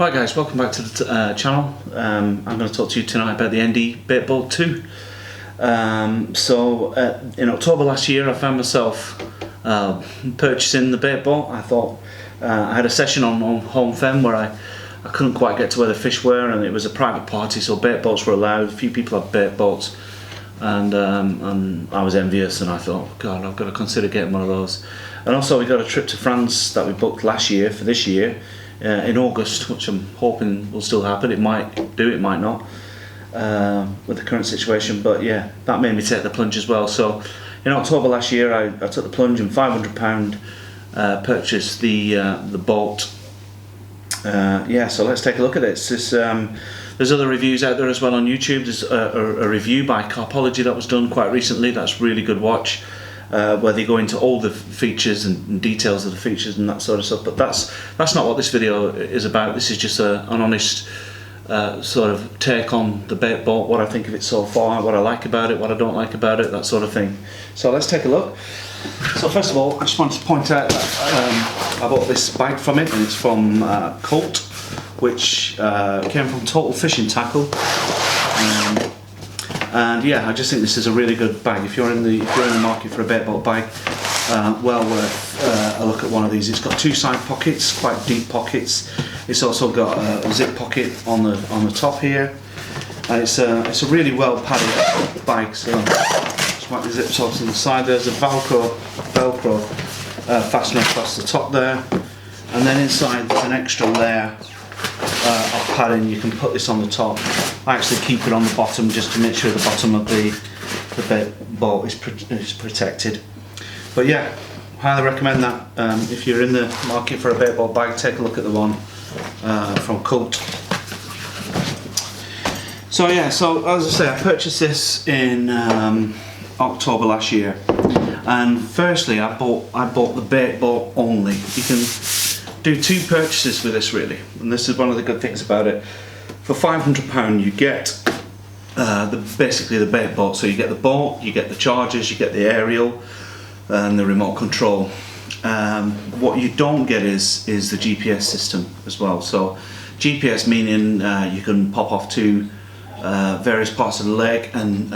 Right guys, welcome back to the channel. I'm going to talk to you tonight about the ND Baitboat 2. In October last year I found myself purchasing the Baitboat. I thought I had a session on Home Fen where I couldn't quite get to where the fish were, and it was a private party, so baitboats were allowed. A few people had baitboats, and I was envious, and I thought, God, I've got to consider getting one of those. And also we got a trip to France that we booked last year for this year in August, which I'm hoping will still happen. It might do, it might not, with the current situation, but yeah, that made me take the plunge as well. So in October last year I took the plunge and £500 purchased the boat. Yeah, so let's take a look at it. There's other reviews out there as well on YouTube. There's a review by Carpology that was done quite recently. That's really good watch, where they go into all the features and details of the features and that sort of stuff. But that's not what this video is about. This is just an honest sort of take on the Baitboat, what I think of it so far, what I like about it, what I don't like about it, that sort of thing. So let's take a look. So first of all, I just wanted to point out that I bought this bag from it, and it's from Colt, which came from Total Fishing Tackle. And yeah, I just think this is a really good bag. If you're in the market for a Baitboat bag, well worth a look at one of these. It's got two side pockets, quite deep pockets. It's also got a zip pocket on the top here. And it's a really well padded bag. So just wipe the zip tops on the side. There's a Velcro fastener across the top there, and then inside there's an extra layer of padding. You can put this on the top. I actually keep it on the bottom just to make sure the bottom of the Baitboat is protected. But yeah, highly recommend that. If you're in the market for a Baitboat bag, take a look at the one from Colt. So yeah, so as I say, I purchased this in October last year, and firstly I bought the Baitboat only. You can do two purchases with this really, and this is one of the good things about it. For £500 you get basically the Baitboat. So you get the boat, you get the chargers, you get the aerial and the remote control. What you don't get is the GPS system as well. So GPS meaning you can pop off to various parts of the lake and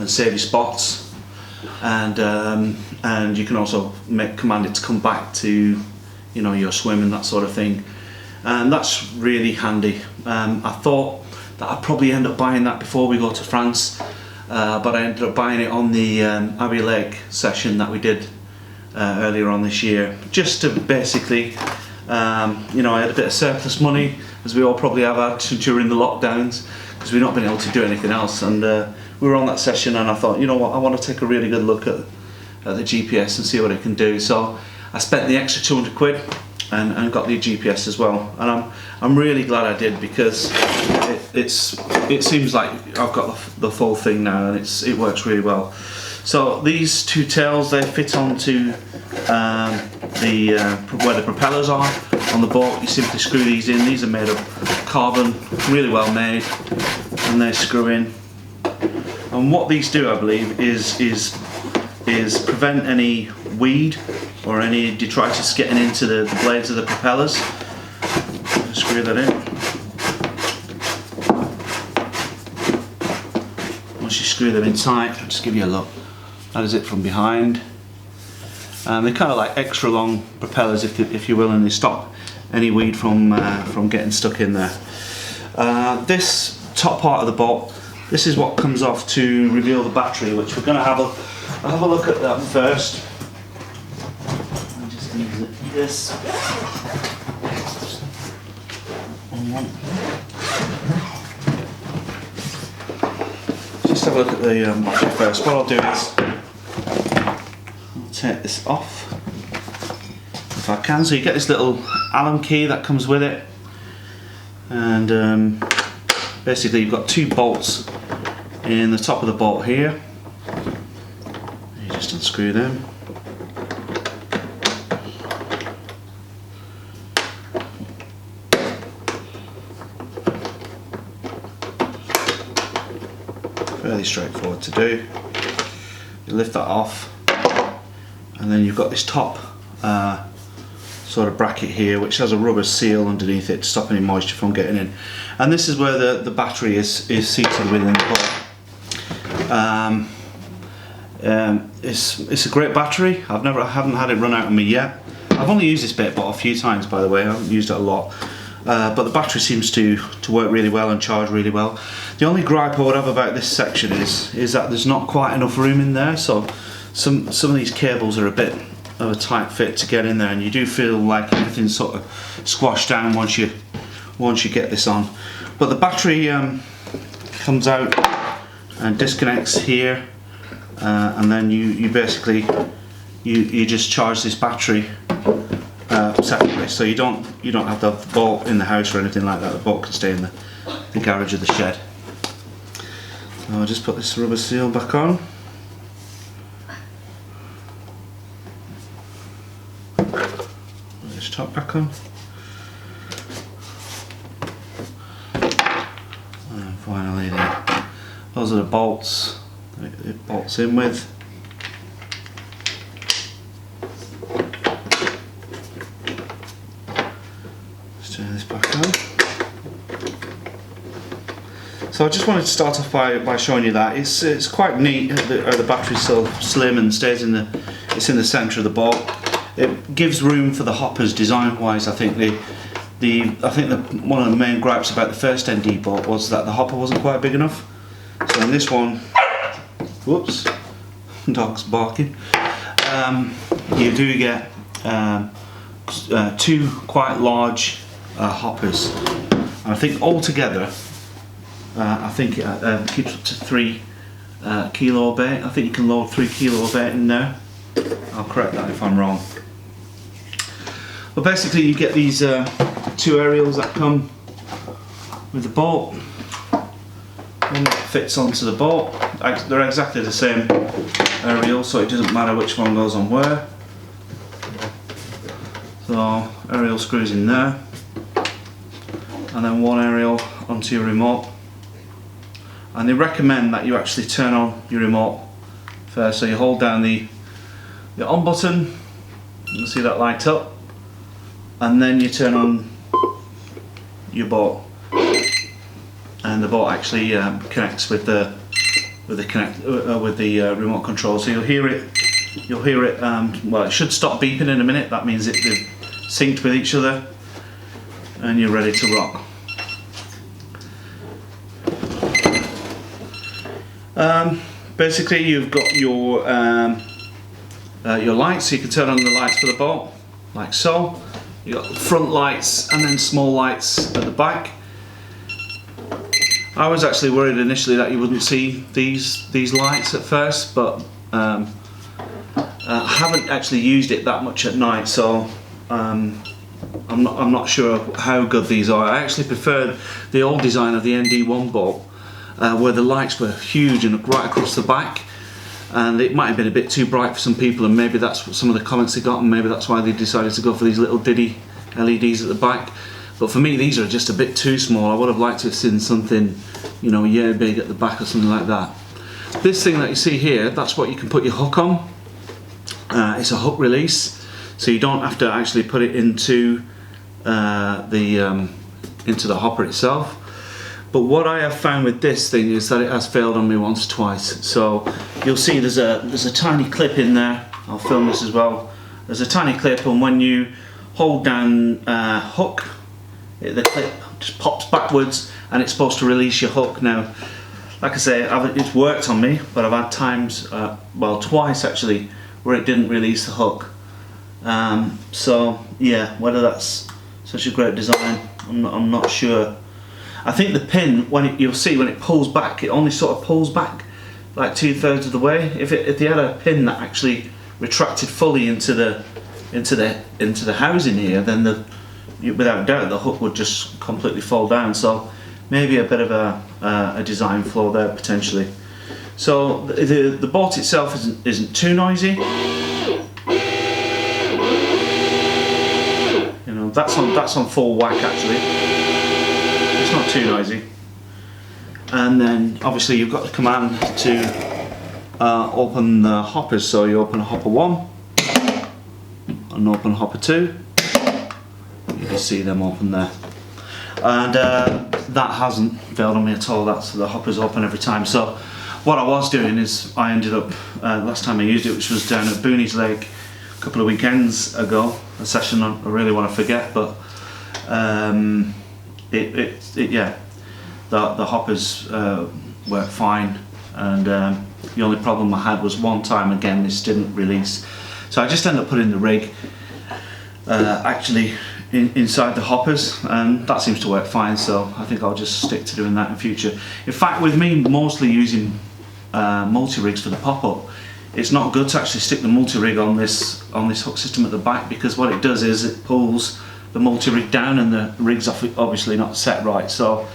save your spots, and you can also command it to come back to your swim and that sort of thing, and that's really handy. I thought that I'd probably end up buying that before we go to France, but I ended up buying it on the Abbey Lake session that we did earlier on this year, just to basically, I had a bit of surplus money, as we all probably have had during the lockdowns, because we've not been able to do anything else, and we were on that session, and I thought, you know what, I want to take a really good look at the GPS and see what it can do. So I spent the extra 200 quid and got the GPS as well, and I'm really glad I did, because it seems like I've got the full thing now, and it works really well. So these two tails, they fit onto where the propellers are on the boat. You simply screw these in. These are made of carbon, really well made, and they screw in. And what these do, I believe, is prevent any weed or any detritus getting into the blades of the propellers. Screw that in. Once you screw them in tight, I'll just give you a look. That is it from behind. They're kind of like extra long propellers, if you will, and they stop any weed from getting stuck in there. This top part of the boat, this is what comes off to reveal the battery, which we're going to have a look at that first. I'll just use this. Just have a look at the battery first. What I'll do is take this off if I can. So you get this little Allen key that comes with it, and basically you've got two bolts in the top of the bolt here. You just unscrew them. Fairly straightforward to do. You lift that off, and then you've got this top sort of bracket here which has a rubber seal underneath it to stop any moisture from getting in, and this is where the battery is seated within the boat. It's a great battery. I haven't had it run out on me yet. I've only used this Baitboat a few times, by the way. I haven't used it a lot, but the battery seems to work really well and charge really well. The only gripe I would have about this section is that there's not quite enough room in there, so some of these cables are a bit of a tight fit to get in there, and you do feel like everything's sort of squashed down once you get this on. But the battery comes out and disconnects here, and then you basically you just charge this battery separately, so you don't have to have the boat in the house or anything like that. The boat can stay in the garage of the shed. So I'll just put this rubber seal back on. Put this top back on. And finally those are the bolts that it bolts in with. Turn this back on. So I just wanted to start off by showing you that it's quite neat how the battery's so slim and stays in the centre of the boat. It gives room for the hoppers design wise. I think one of the main gripes about the first ND boat was that the hopper wasn't quite big enough. So in this one, whoops, dog's barking. You do get two quite large hoppers, and I think altogether it keeps up to 3 kilo bait. I think you can load 3 kilo bait in there. I'll correct that if I'm wrong. But basically you get these 2 aerials that come with the boat. One that fits onto the boat. They're exactly the same aerial, so it doesn't matter which one goes on where. So aerial screws in there, and then one aerial onto your remote. And they recommend that you actually turn on your remote first. So you hold down the on button, you'll see that light up, and then you turn on your boat, and the boat actually connects with the remote control. So you'll hear it. Well, it should stop beeping in a minute. That means they've synced with each other, and you're ready to rock. Basically, you've got your lights, so you can turn on the lights for the boat, like so. You've got front lights and then small lights at the back. I was actually worried initially that you wouldn't see these lights at first, but I haven't actually used it that much at night, so I'm not sure how good these are. I actually prefer the old design of the ND1 boat, where the lights were huge and right across the back, and it might have been a bit too bright for some people, and maybe that's what some of the comments they got, and maybe that's why they decided to go for these little diddy LEDs at the back. But for me, these are just a bit too small. I would have liked to have seen something, you know, yeah, big at the back or something like that. This thing that you see here, that's what you can put your hook on. It's a hook release, so you don't have to actually put it into the hopper itself. But what I have found with this thing is that it has failed on me once or twice. So you'll see there's a tiny clip in there. I'll film this as well. There's a tiny clip, and when you hold down hook, the clip just pops backwards, and it's supposed to release your hook. Now, like I say, it's worked on me, but I've had times, well, twice actually, where it didn't release the hook. So yeah, whether that's such a great design, I'm not sure. I think the pin, you'll see when it pulls back, it only sort of pulls back like 2/3 of the way. If they had a pin that actually retracted fully into the housing here, then without doubt the hook would just completely fall down. So maybe a bit of a design flaw there potentially. So the boat itself isn't too noisy. You know, that's on full whack actually. It's not too noisy. And then obviously you've got the command to open the hoppers. So you open hopper 1 and open hopper 2. you can see them open there. And that hasn't failed on me at all. That's the hopper's open every time. So what I was doing is I ended up last time I used it, which was down at Booney's Lake a couple of weekends ago, a session I really want to forget, but yeah, the hoppers work fine, and the only problem I had was one time again this didn't release, so I just ended up putting the rig actually inside the hoppers, and that seems to work fine, so I think I'll just stick to doing that in future. In fact, with me mostly using multi-rigs for the pop-up, it's not good to actually stick the multi-rig on this hook system at the back, because what it does is it pulls the multi-rig down and the rig's obviously not set right. So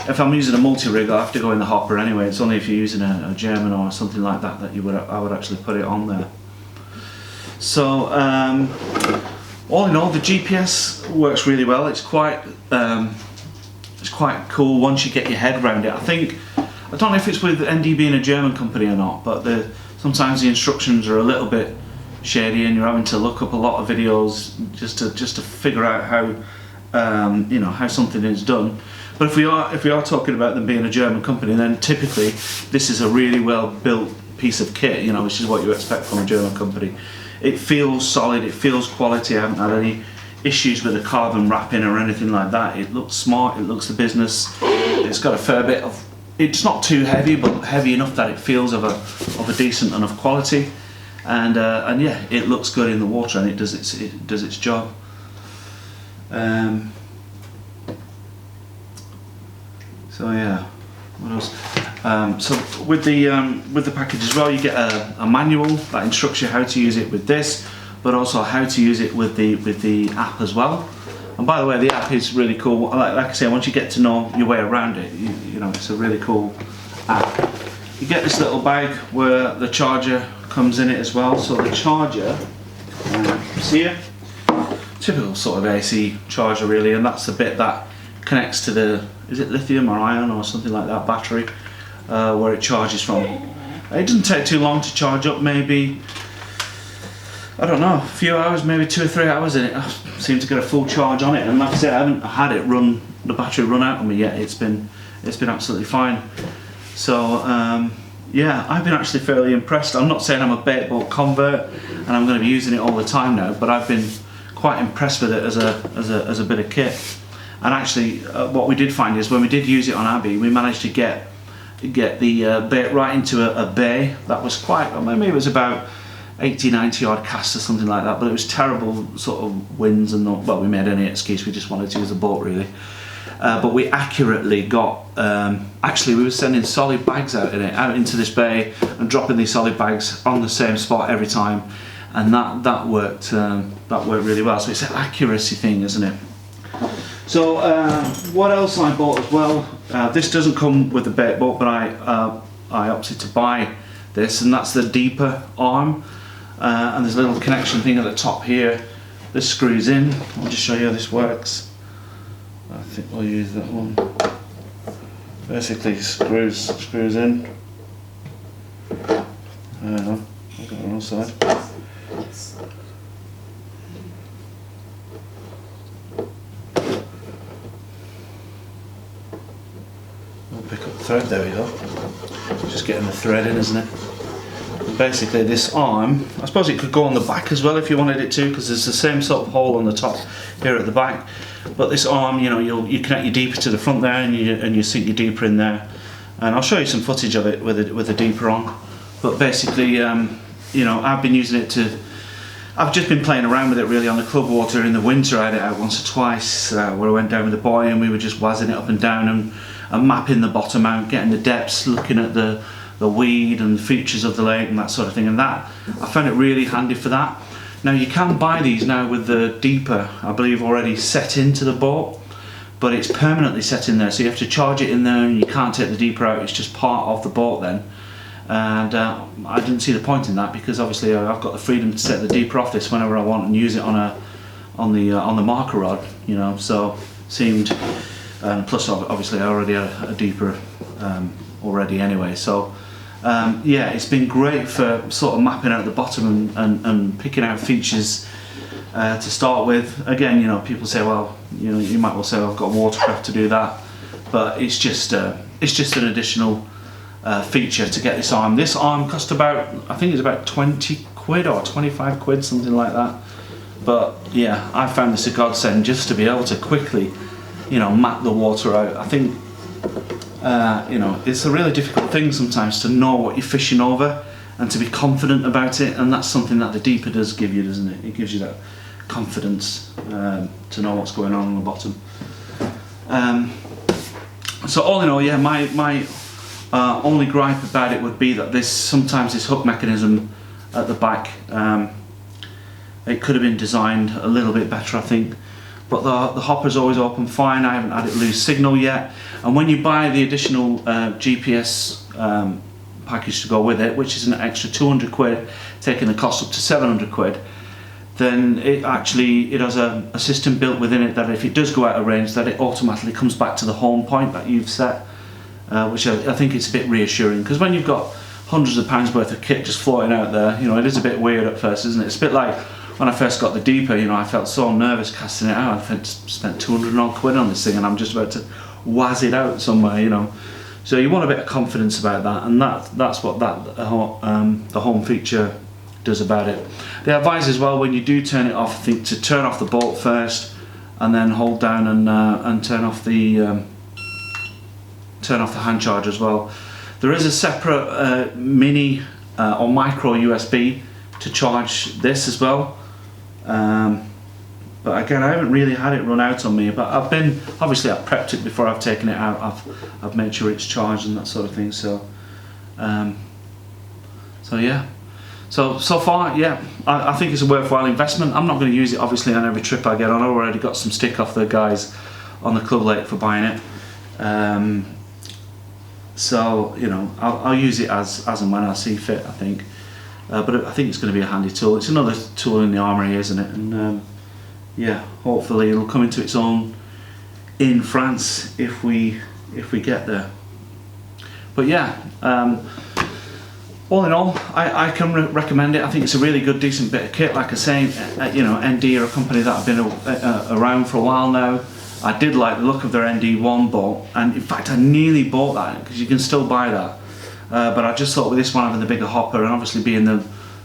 if I'm using a multi-rig, I have to go in the hopper anyway. It's only if you're using a German or something like that that I would actually put it on there. So all in all, the GPS works really well. It's quite cool once you get your head around it. I don't know if it's with ND being a German company or not, but sometimes the instructions are a little bit shady, and you're having to look up a lot of videos just to figure out how how something is done. But if we are talking about them being a German company, then typically this is a really well built piece of kit, which is what you expect from a German company. It feels solid, it feels quality. I haven't had any issues with the carbon wrapping or anything like that. It looks smart, it looks the business. It's got a fair bit of, it's not too heavy, but heavy enough that it feels of a decent enough quality. And yeah, it looks good in the water, and it does its job. So yeah, what else? So with the package as well, you get a manual that instructs you how to use it with this, but also how to use it with the app as well. And by the way, the app is really cool. Like I say, once you get to know your way around it, it's a really cool app. You get this little bag where the charger comes in it as well. So the charger, see here, typical sort of AC charger really, and that's the bit that connects to the, is it lithium or ion or something like that, battery, where it charges from. It doesn't take too long to charge up, maybe, I don't know, a few hours, maybe 2 or 3 hours in it. I seem to get a full charge on it, and like I said, I haven't had the battery run out on me yet. It's been absolutely fine. So yeah, I've been actually fairly impressed. I'm not saying I'm a Baitboat convert and I'm going to be using it all the time now, but I've been quite impressed with it as a bit of kit. And actually, what we did find is when we did use it on Abbey, we managed to get the bait right into a bay that was quite, maybe it was about 80-90 yard cast or something like that, but it was terrible sort of winds and well, we made any excuse, we just wanted to use the boat really. But we accurately got, actually we were sending solid bags out into this bay and dropping these solid bags on the same spot every time, and that worked really well. So it's an accuracy thing, isn't it? So what else I bought as well, this doesn't come with the Baitboat, but I opted to buy this, and that's the deeper arm, and there's a little connection thing at the top here. This screws in. I'll just show you how this works. I think we'll use that one. Basically screws in. I've got it on the wrong side. We'll pick up the thread, there we go. Just getting the thread in, isn't it? And basically this arm, I suppose it could go on the back as well if you wanted it to, because there's the same sort of hole on the top here at the back. But this arm, you connect your deeper to the front there, and you sink your deeper in there. And I'll show you some footage of it with the deeper on. But basically, I've been using it I've just been playing around with it really on the club water in the winter. I had it out once or twice where I went down with the boy and we were just wazzing it up and down and mapping the bottom out, getting the depths, looking at the weed and the features of the lake and that sort of thing. And that, I found it really handy for that. Now you can buy these now with the deeper, I believe, already set into the boat, but it's permanently set in there, so you have to charge it in there and you can't take the deeper out. It's just part of the boat then. And I didn't see the point in that, because obviously I've got the freedom to set the deeper off this whenever I want and use it on the marker rod, so seemed, and plus obviously I already had a deeper already anyway, so yeah, it's been great for sort of mapping out the bottom and picking out features to start with. Again, you know, people say, well, you know, you might well say, well, I've got watercraft to do that, but it's just an additional feature to get this arm. This arm cost about, I think it's about 20 quid or 25 quid, something like that. But yeah, I found this a godsend just to be able to quickly, you know, map the water out. I think, you know, it's a really difficult thing sometimes to know what you're fishing over and to be confident about it, and that's something that the deeper does give you, doesn't it? It gives you that confidence to know what's going on the bottom. So all in all, yeah, my only gripe about it would be that sometimes this hook mechanism at the back, it could have been designed a little bit better, I think. But the hopper's always open fine. I haven't had it lose signal yet. And when you buy the additional GPS package to go with it, which is an extra 200 quid, taking the cost up to 700 quid, then it has a system built within it that if it does go out of range, that it automatically comes back to the home point that you've set, which I think it's a bit reassuring, because when you've got hundreds of pounds worth of kit just floating out there, you know, it is a bit weird at first, isn't it? It's a bit like when I first got the deeper, you know, I felt so nervous casting it out. I spent 200 odd quid on this thing, and I'm just about to waz it out somewhere, you know. So you want a bit of confidence about that, and that's what the home feature does about it. They advise as well, when you do turn it off, I think to turn off the bolt first, and then hold down and turn off the hand charger as well. There is a separate mini or micro USB to charge this as well. But again, I haven't really had it run out on me, but obviously I've prepped it before I've taken it out. I've made sure it's charged and that sort of thing. So yeah. So far, yeah, I think it's a worthwhile investment. I'm not going to use it obviously on every trip I get on. I've already got some stick off the guys on the Club Lake for buying it. So, you know, I'll use it as and when I see fit, I think. But I think it's going to be a handy tool. It's another tool in the armoury, isn't it? And yeah, hopefully it'll come into its own in France if we get there. But yeah, all in all, I can recommend it. I think it's a really good, decent bit of kit. Like I say, you know, ND are a company that have been around for a while now. I did like the look of their ND1 boat, and in fact I nearly bought that, because you can still buy that. But I just thought with this one having the bigger hopper and obviously being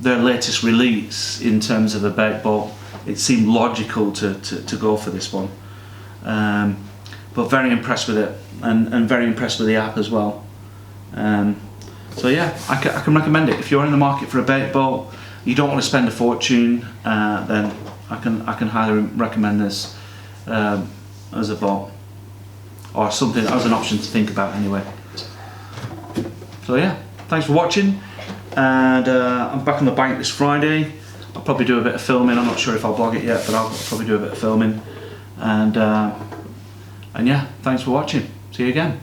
their latest release in terms of a Baitboat, it seemed logical to go for this one. But very impressed with it, and very impressed with the app as well. So yeah, I can recommend it. If you're in the market for a Baitboat, you don't want to spend a fortune, then I can highly recommend this as a boat, or something as an option to think about anyway. So yeah, thanks for watching, and I'm back on the bank this Friday. I'll probably do a bit of filming. I'm not sure if I'll vlog it yet, but I'll probably do a bit of filming. And yeah, thanks for watching. See you again.